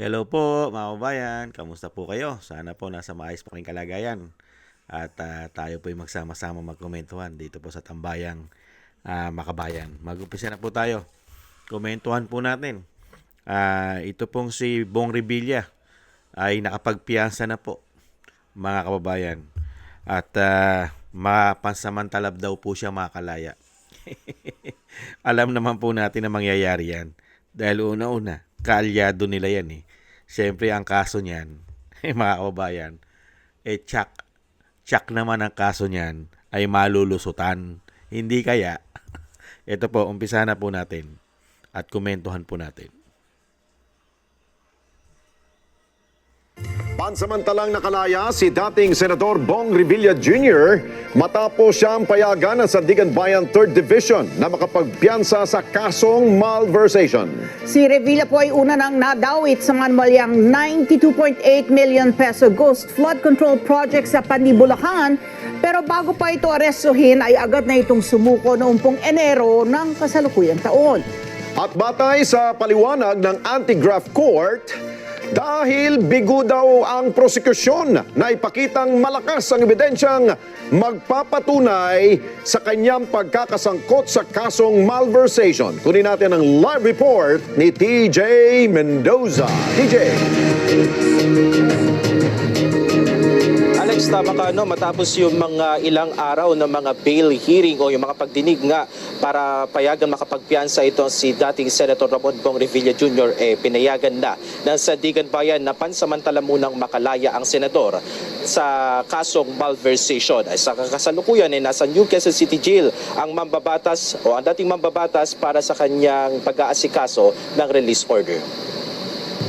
Hello po mga kababayan, kamusta po kayo? Sana po nasa maayos po kayong kalagayan. At tayo po ay magsama-sama magkomentuhan dito po sa Tambayang Makabayan. Mag-umpisa na po tayo. Komentuhan po natin. Ito pong si Bong Revilla ay nakapagpiyansa na po mga kababayan. At mapansamantalab daw po siya makalaya. Alam naman po natin na mangyayari yan. Dahil una-una, kaalyado nila yan eh. Siyempre, ang kaso niyan, mga kababayan, tsak. Tsak naman ang kaso niyan ay malulusutan. Hindi kaya, ito po, umpisa na po natin at komentuhan po natin. Pansamantalang nakalaya si dating Senador Bong Revilla Jr. matapos siyang payagan ng Sandigan Bayan 3rd Division na makapagpiyansa sa kasong malversation. Si Revilla po ay una nang nadawit sa manualyang 92.8 million peso ghost flood control project sa Pandibulacan. Pero bago pa ito arestuhin ay agad na itong sumuko noong pong Enero ng kasalukuyang taon. At batay sa paliwanag ng Anti-Graft Court, dahil bigo daw ang prosekusyon na ipakitang malakas ang ebidensyang magpapatunay sa kanyang pagkakasangkot sa kasong malversation. Kunin natin ang live report ni TJ Mendoza. TJ. Alex, tama ka, no? Matapos yung mga ilang araw ng mga bail hearing o yung mga pagdinig nga para payagan makapagpiyansa ito si dating Senator Ramon Bong Revilla Jr. Pinayagan na ng Sandigan Bayan na pansamantala munang makalaya ang senador sa kasong malversation. Ay sa kasalukuyan nasa New Quezon City Jail ang mambabatas o ang dating mambabatas para sa kanyang pag-aasikaso ng release order.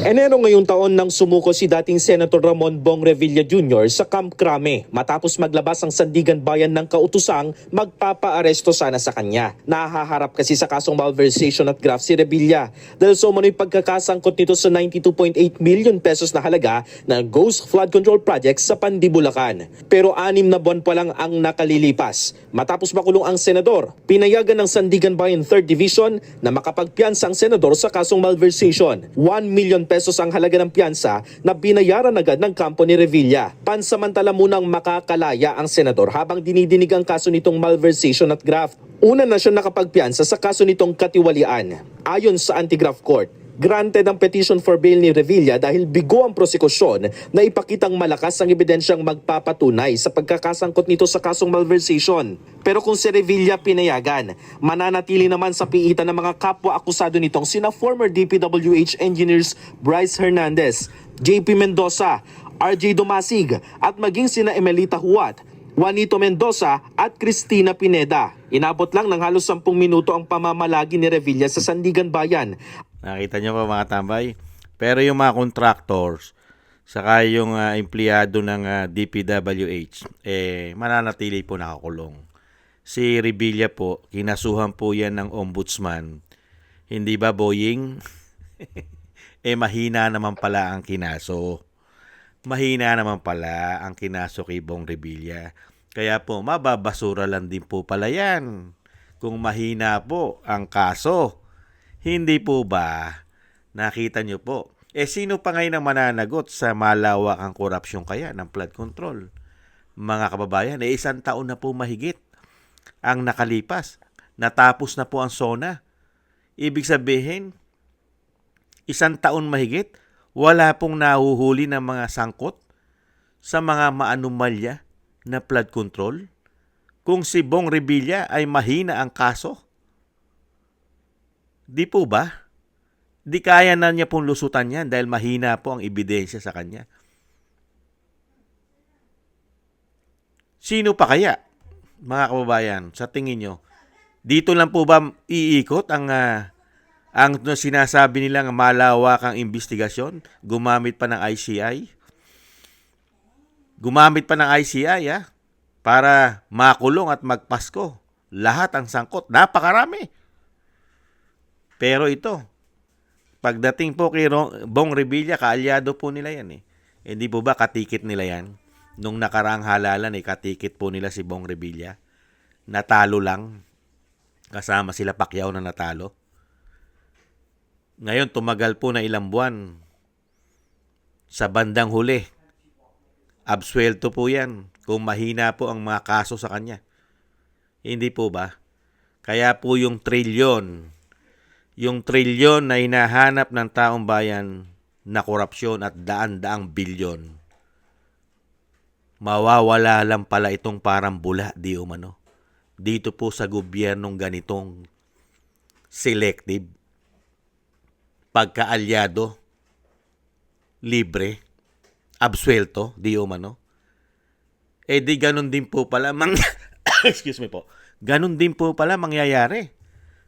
Enero ngayong taon nang sumuko si dating Senator Ramon Bong Revilla Jr. sa Camp Crame matapos maglabas ang Sandigan Bayan ng kautusang magpapaaresto sana sa kanya. Nahaharap kasi sa kasong malversation at graft si Revilla dahil so mano'y pagkakasangkot nito sa 92.8 million pesos na halaga ng Ghost Flood Control Project sa Pandibulacan. Pero 6 na buwan pa lang ang nakalilipas. Matapos makulong ang senador, pinayagan ng Sandigan Bayan 3rd Division na makapagpiyansa ang senador sa kasong malversation. 1 million pesos ang halaga ng piyansa na binayaran agad ng kampo ni Revilla. Pansamantala munang makakalaya ang senador habang dinidinig ang kaso nitong malversation at graft. Una na siya nakapagpiyansa sa kaso nitong katiwalian. Ayon sa Anti-Graft Court, granted ang petition for bail ni Revilla dahil bigo ang prosekusyon na ipakitang malakas ang ebidensyang magpapatunay sa pagkakasangkot nito sa kasong malversation. Pero kung si Revilla pinayagan, mananatili naman sa piitan ng mga kapwa-akusado nitong sina former DPWH engineers Bryce Hernandez, JP Mendoza, RJ Dumasig at maging sina Emelita Huat, Juanito Mendoza at Cristina Pineda. Inabot lang ng halos 10 minuto ang pamamalagi ni Revilla sa Sandigan Bayan. Nakita nyo pa mga tambay? Pero yung mga contractors, saka yung empleyado ng DPWH, mananatili po nakakulong. Si Revilla po, kinasuhan po yan ng ombudsman. Hindi ba, Boying? Mahina naman pala ang kinaso. Mahina naman pala ang kinaso kay Bong Revilla. Kaya po, mababasura lang din po pala yan. Kung mahina po ang kaso. Hindi po ba? Nakita nyo po. Sino pa ngayon ang mananagot sa malawak ang korupsyon kaya ng flood control? Mga kababayan, 1 taon na po mahigit ang nakalipas. Natapos na po ang SONA. Ibig sabihin, 1 taon mahigit, wala pong nahuhuli ng mga sangkot sa mga maanumalya na flood control. Kung si Bong Revilla ay mahina ang kaso, di po ba? Di kaya na niya pong lusutan yan dahil mahina po ang ebidensya sa kanya. Sino pa kaya, mga kababayan, sa tingin nyo? Dito lang po ba iikot ang sinasabi nilang malawakang investigasyon? Gumamit pa ng ICI? Gumamit pa ng ICI para makulong at magpasko. Lahat ang sangkot. Napakarami. Pero ito, pagdating po kay Bong Revilla, kaalyado po nila yan. Hindi po ba katikit nila yan? Nung nakaraang halalan, katikit po nila si Bong Revilla. Natalo lang. Kasama sila Pacquiao na natalo. Ngayon, tumagal po na ilang buwan. Sa bandang huli, absuelto po yan kung mahina po ang mga kaso sa kanya. Hindi po ba? Kaya po yung trilyon na hinahanap ng taong bayan na korupsyon at daan-daang bilyon, mawawala lang pala itong parang bula di umano. Dito po sa gobyernong ganitong selective, pagkaalyado, libre, absuelto, di umano. Di ganun din po pala excuse me po. Ganun din po pala mangyayari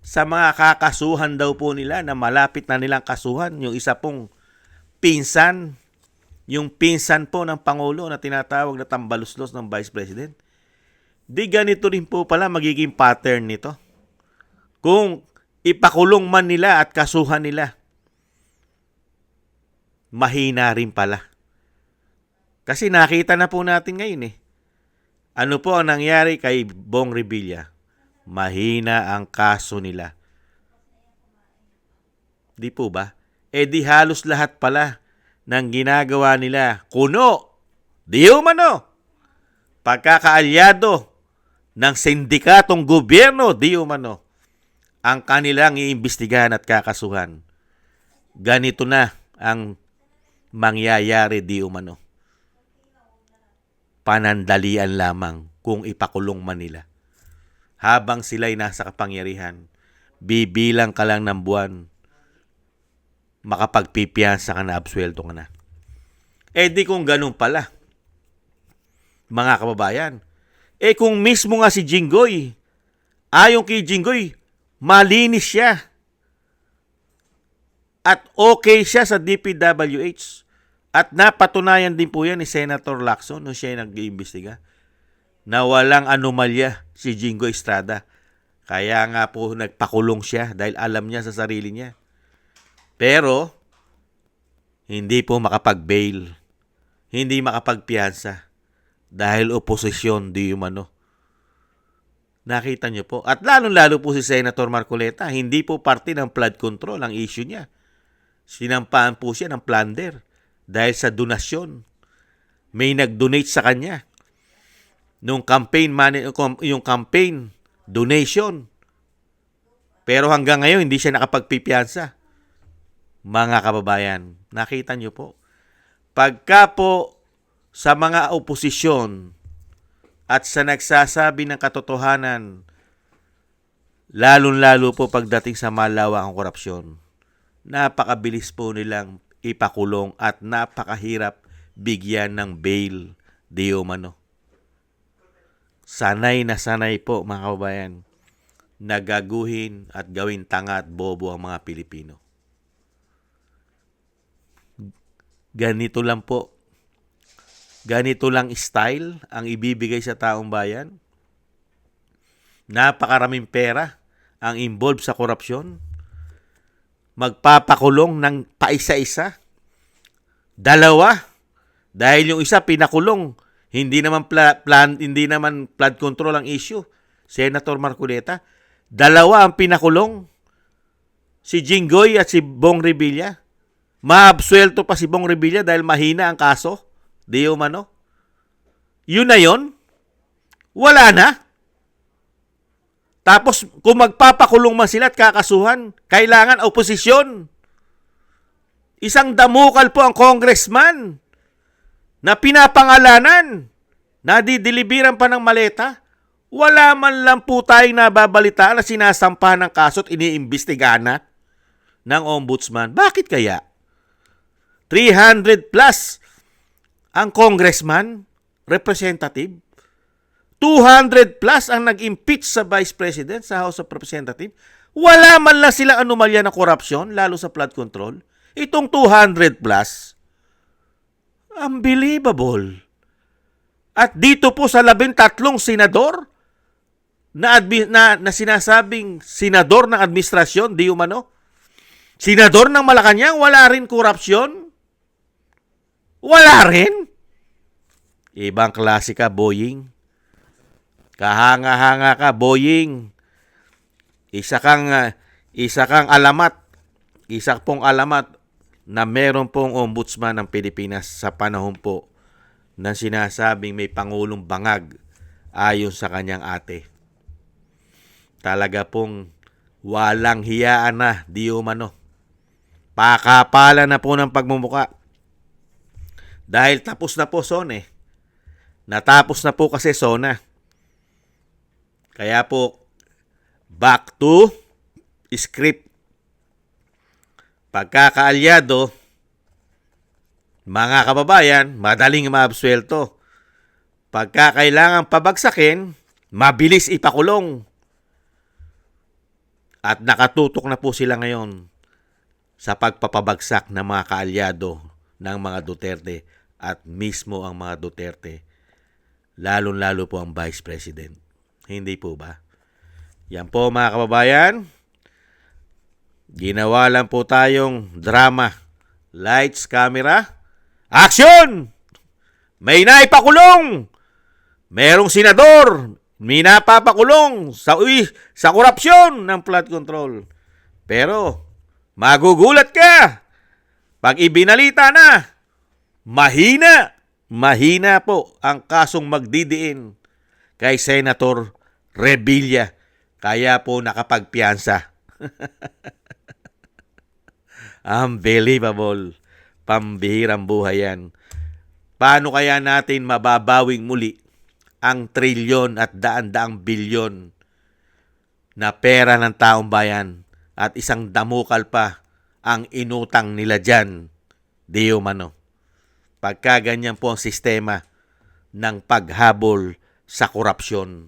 sa mga kakasuhan daw po nila na malapit na nilang kasuhan. Yung isa pong pinsan, yung pinsan po ng Pangulo na tinatawag na tambaluslos ng Vice President. Di ganito rin po pala magiging pattern nito. Kung ipakulong man nila at kasuhan nila, mahina rin pala. Kasi nakita na po natin ngayon Ano po ang nangyari kay Bong Revilla? Mahina ang kaso nila. Di po ba? Di halos lahat pala ng ginagawa nila kuno. Di umano. Pagkakaalyado ng sindikatong gobyerno, di umano. Ang kanilang iimbestigahan at kakasuhan. Ganito na ang mangyayari di umano. Panandalian lamang kung ipakulong man nila. Habang sila'y nasa kapangyarihan, bibilang ka lang ng buwan, makapagpipiyansa ka na, absuelto ka na. Di kung ganun pala, mga kababayan, kung mismo nga si Jinggoy, ayon kay Jinggoy, malinis siya. At okay siya sa DPWH. At napatunayan din po yan ni Senator Lacson nung siya nag-iimbestiga na walang anomalya si Jinggoy Estrada. Kaya nga po nagpakulong siya dahil alam niya sa sarili niya. Pero, hindi po makapag-bail. Hindi makapagpiyansa. Dahil oposisyon di umano. Nakita niyo po. At lalong-lalo po si Senator Marcoleta, hindi po parte ng flood control ang issue niya. Sinampaan po siya ng plunder. Dahil sa donasyon, may nag-donate sa kanya. Nung campaign money, yung campaign donation. Pero hanggang ngayon, hindi siya nakapagpipiyansa. Mga kababayan, nakita nyo po. Pagka po sa mga oposisyon at sa nagsasabi ng katotohanan, lalong-lalo po pagdating sa malawakang korupsyon, napakabilis po nilang ipakulong at napakahirap bigyan ng bail di umano. Sanay na sanay po mga kababayan na gaguhin at gawin tanga at bobo ang mga Pilipino. Ganito lang po. Ganito lang style ang ibibigay sa taong bayan. Napakaraming pera ang involved sa korupsyon. Magpapakulong ng paisa-isa. Dalawa. Dahil yung isa pinakulong, hindi naman flood control ang issue. Senator Marcoleta. Dalawa ang pinakulong. Si Jinggoy at si Bong Revilla. Maabsuelto pa si Bong Revilla dahil mahina ang kaso. Di umano. Yun na yun. Wala na. Tapos, kung magpapakulong man sila at kakasuhan, kailangan oposisyon. Isang damukal po ang congressman na pinapangalanan, nadidilibiran pa ng maleta. Wala man lang po tayong nababalitaan na sinasampahan ng kaso at iniimbestigahan na ng ombudsman. Bakit kaya? 300 plus ang congressman, representative. 200 plus ang nag-impeach sa Vice President sa House of Representatives. Wala man lang silang anomalya ng korupsyon, lalo sa flood control. Itong 200 plus, unbelievable. At dito po sa 13 senador na sinasabing senador ng administrasyon, di umano. Senador ng Malacanang, wala rin korupsyon. Wala rin. Ibang klase ka, Boying. Kahanga-hanga ka, Boying. Isa kang alamat. Isa pong alamat. na meron pong ombudsman ng Pilipinas sa panahon po na sinasabing may pangulong bangag ayon sa kanyang ate. Talaga pong walang hiyaan na, di umano. Pakapala na po ng pagmumuka. Dahil tapos na po SONA. Natapos na po kasi SONA. Kaya po, back to script. Pagkakaalyado, mga kababayan, madaling maabsuelto. Pagkakailangan pabagsakin, mabilis ipakulong. At nakatutok na po sila ngayon sa pagpapabagsak ng mga kaalyado ng mga Duterte at mismo ang mga Duterte. Lalong-lalo po ang Vice President. Hindi po ba? Yan po mga kababayan. Ginawa lang po tayong drama. Lights, camera, action! May naipakulong! Merong senador, may napapakulong sa korupsyon ng flood control. Pero, magugulat ka pag ibinalita na, mahina po ang kasong magdidiin kay Senator Revilla. Kaya po nakapagpiyansa. Unbelievable. Pambihirang buhay yan. Paano kaya natin mababawing muli ang trilyon at daan-daang bilyon na pera ng taong bayan at isang damukal pa ang inutang nila dyan? Di umano. Pagka ganyan po ang sistema ng paghabol sa korupsyon.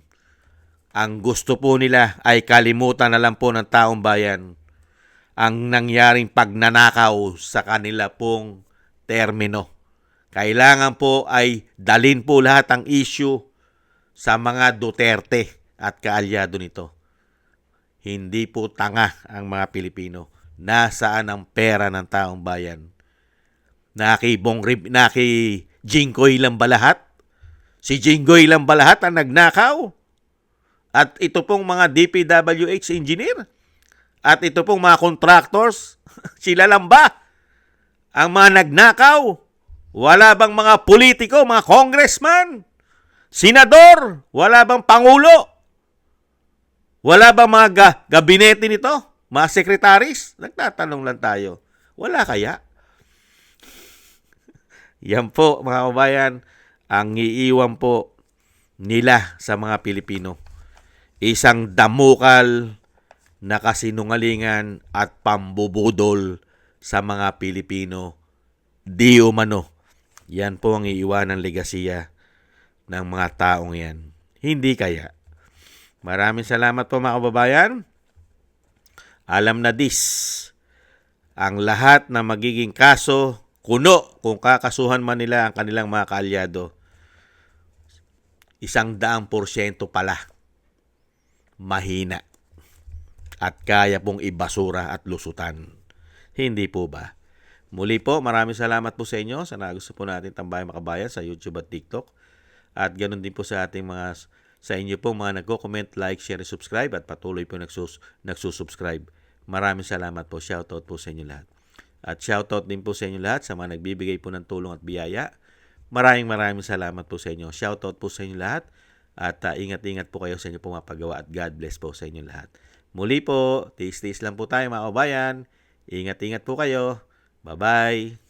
Ang gusto po nila ay kalimutan na lang po ng taong bayan ang nangyaring pagnanakaw sa kanila pong termino. Kailangan po ay dalin po lahat ang issue sa mga Duterte at kaalyado nito. Hindi po tanga ang mga Pilipino. Nasaan ang pera ng taong bayan? Naki Jinggoy lang ba lahat? Si Jinggoy lang ba lahat ang nagnakaw? At ito pong mga DPWH engineer? At ito pong mga contractors, sila lang ba ang mga nagnakaw? Wala bang mga politiko, mga congressman, senador? Wala bang pangulo? Wala bang mga gabinete nito? Mga sekretaris? Nagtatanong lang tayo. Wala kaya? Yan po mga kabayan, ang iiwan po nila sa mga Pilipino. Isang damukal na kasinungalingan at pambubudol sa mga Pilipino. Di umano. Yan po ang iiwanang legasiya ng mga taong yan. Hindi kaya. Maraming salamat po mga kababayan. Alam na ang lahat na magiging kaso, kuno kung kakasuhan man nila ang kanilang mga kaalyado. 100% pala. Mahina. At kaya pong ibasura at lusutan. Hindi po ba? Muli po, maraming salamat po sa inyo sa nagusto po natin Tambayang Makabayan sa YouTube at TikTok. At ganoon din po sa ating sa inyo po mga nagko-comment, like, share, subscribe at patuloy po nagsusubscribe. Maraming salamat po. Shoutout po sa inyo lahat. At shoutout din po sa inyo lahat sa mga nagbibigay po ng tulong at biyaya. Maraming salamat po sa inyo. Shoutout po sa inyo lahat. At ingat-ingat po kayo sa inyo po mga paggawa at God bless po sa inyo lahat. Muli po, tiis-tiis lang po tayo mga kabayan. Ingat-ingat po kayo. Bye-bye.